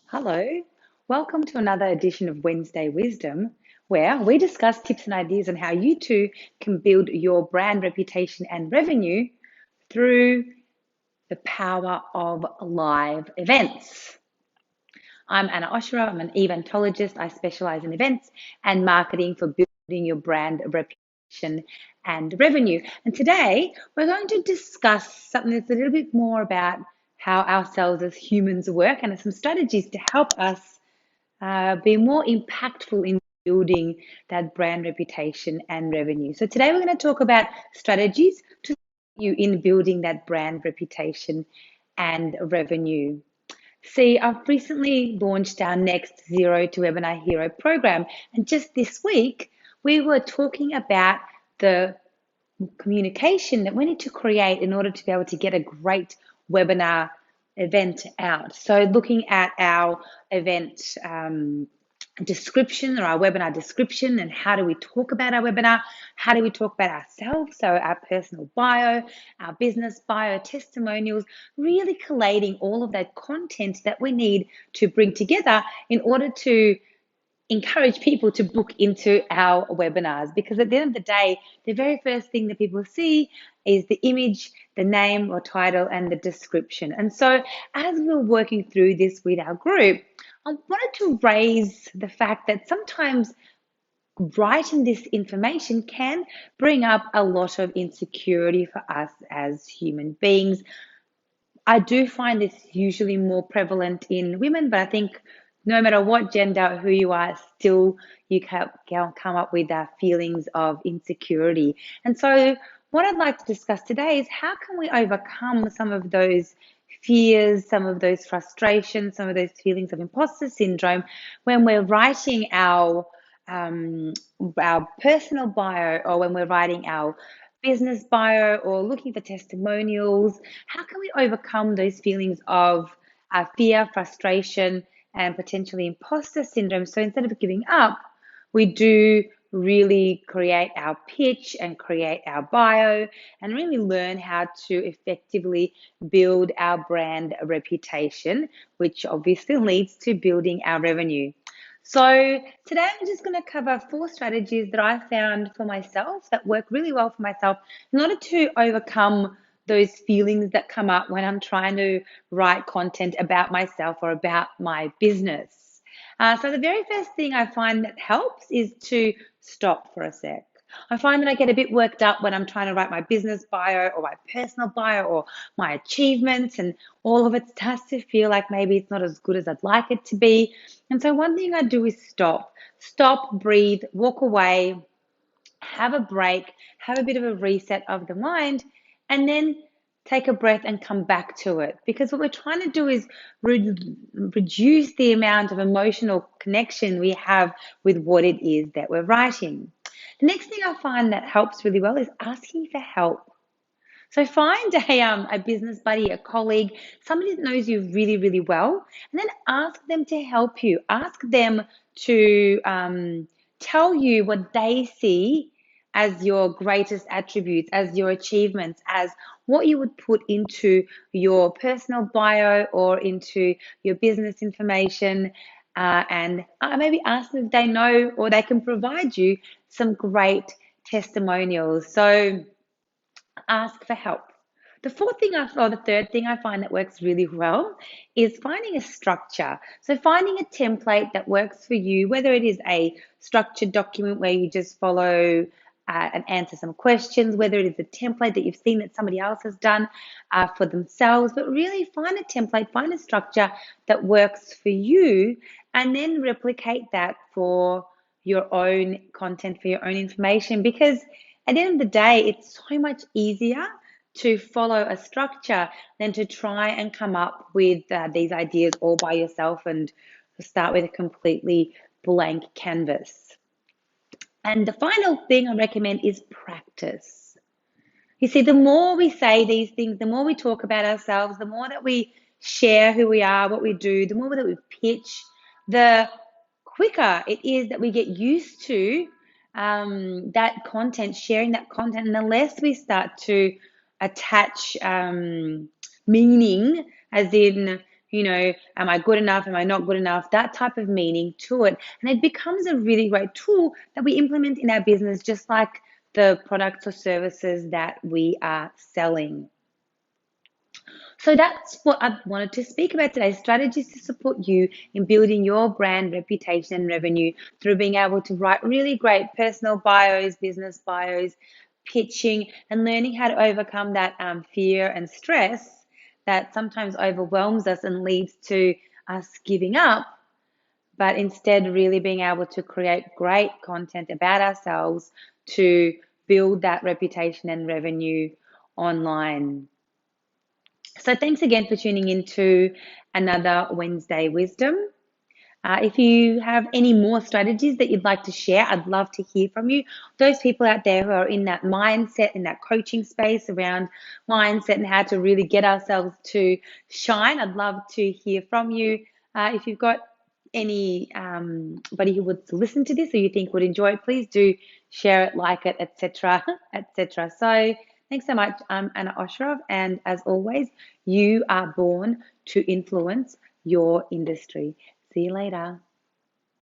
Hello, welcome to another edition of Wednesday Wisdom, where we discuss tips and ideas on how you too can build your brand reputation and revenue through the power of live events. I'm Anna Oshara, I'm an eventologist. I specialize in events and marketing for building your brand reputation and revenue. And today we're going to discuss something that's a little bit more about how ourselves as humans work and some strategies to help us be more impactful in building that brand reputation and revenue. So today we're going to talk about strategies to support you in building that brand reputation and revenue. See, I've recently launched our next Zero to Webinar Hero program, and just this week we were talking about the communication that we need to create in order to be able to get a great webinar event out. So looking at our event description or our webinar description and how do we talk about our webinar, how do we talk about ourselves, so our personal bio, our business bio, testimonials, really collating all of that content that we need to bring together in order to encourage people to book into our webinars, because at the end of the day, the very first thing that people see is the image, the name or title, and the description. And so as we're working through this with our group, I wanted to raise the fact that sometimes writing this information can bring up a lot of insecurity for us as human beings. I do find this usually more prevalent in women, but I think no matter what gender, who you are, still you can come up with feelings of insecurity. And so what I'd like to discuss today is how can we overcome some of those fears, some of those frustrations, some of those feelings of imposter syndrome when we're writing our personal bio, or when we're writing our business bio or looking for testimonials. How can we overcome those feelings of fear, frustration, and potentially imposter syndrome? So instead of giving up, we do really create our pitch and create our bio and really learn how to effectively build our brand reputation, which obviously leads to building our revenue. So today I'm just going to cover 4 strategies that I found for myself that work really well for myself in order to overcome those feelings that come up when I'm trying to write content about myself or about my business. So the very first thing I find that helps is to stop for a sec. I find that I get a bit worked up when I'm trying to write my business bio or my personal bio or my achievements, and all of it starts to feel like maybe it's not as good as I'd like it to be. And so one thing I do is stop, breathe, walk away, have a break, have a bit of a reset of the mind, and then take a breath and come back to it. Because what we're trying to do is reduce the amount of emotional connection we have with what it is that we're writing. The next thing I find that helps really well is asking for help. So find a business buddy, a colleague, somebody that knows you really, really well, and then ask them to help you. Ask them to tell you what they see as your greatest attributes, as your achievements, as what you would put into your personal bio or into your business information. And maybe ask them if they know or they can provide you some great testimonials. So ask for help. The third thing I find that works really well is finding a structure. So finding a template that works for you, whether it is a structured document where you just follow and answer some questions, whether it is a template that you've seen that somebody else has done for themselves, but really find a template, find a structure that works for you, and then replicate that for your own content, for your own information, because at the end of the day, it's so much easier to follow a structure than to try and come up with these ideas all by yourself and start with a completely blank canvas. And the final thing I recommend is practice. You see, the more we say these things, the more we talk about ourselves, the more that we share who we are, what we do, the more that we pitch, the quicker it is that we get used to that content, sharing that content, and the less we start to attach meaning, as in, am I good enough? Am I not good enough? That type of meaning to it. And it becomes a really great tool that we implement in our business, just like the products or services that we are selling. So that's what I wanted to speak about today, strategies to support you in building your brand reputation and revenue through being able to write really great personal bios, business bios, pitching, and learning how to overcome that fear and stress that sometimes overwhelms us and leads to us giving up, but instead really being able to create great content about ourselves to build that reputation and revenue online. So thanks again for tuning in to another Wednesday Wisdom. If you have any more strategies that you'd like to share, I'd love to hear from you. Those people out there who are in that mindset, in that coaching space around mindset and how to really get ourselves to shine, I'd love to hear from you. If you've got anybody who would listen to this or you think would enjoy it, please do share it, like it, etc., etc. So thanks so much. I'm Anna Oshrov, and as always, you are born to influence your industry. See you later.